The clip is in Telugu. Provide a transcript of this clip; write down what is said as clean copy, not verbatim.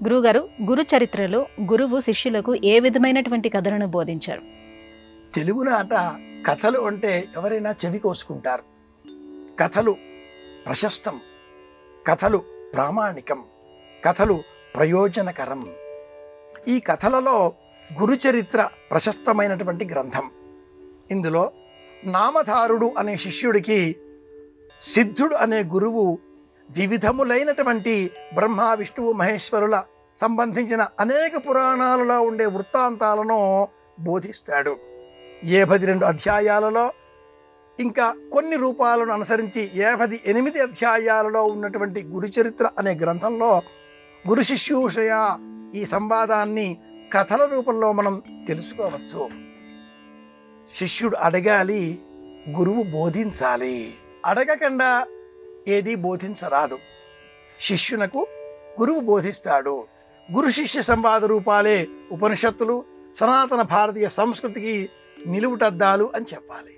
గురువుగారు, గురు చరిత్రలో గురువు శిష్యులకు ఏ విధమైనటువంటి కథలను బోధించారు? తెలుగునాట కథలు అంటే ఎవరైనా చెవి కోసుకుంటారు. కథలు ప్రశస్తం, కథలు ప్రామాణికం, కథలు ప్రయోజనకరం. ఈ కథలలో గురుచరిత్ర ప్రశస్తమైనటువంటి గ్రంథం. ఇందులో నామధారుడు అనే శిష్యుడికి సిద్ధుడు అనే గురువు వివిధములైనటువంటి బ్రహ్మ విష్ణువు మహేశ్వరుల సంబంధించిన అనేక పురాణాలలో ఉండే వృత్తాంతాలను బోధిస్తాడు. 52 అధ్యాయాలలో ఇంకా కొన్ని రూపాలను అనుసరించి 58 అధ్యాయాలలో ఉన్నటువంటి గురుచరిత్ర అనే గ్రంథంలో గురు శిష్యూషయ ఈ సంవాదాన్ని కథల రూపంలో మనం తెలుసుకోవచ్చు. శిష్యుడు అడగాలి, గురువు బోధించాలి. అడగకుండా ఏది బోధించరాదు. శిష్యునకు గురువు బోధిస్తాడు. గురు శిష్య సంవాద రూపాలే ఉపనిషత్తులు, సనాతన భారతీయ సంస్కృతికి నిలువుటద్దాలు అని చెప్పాలి.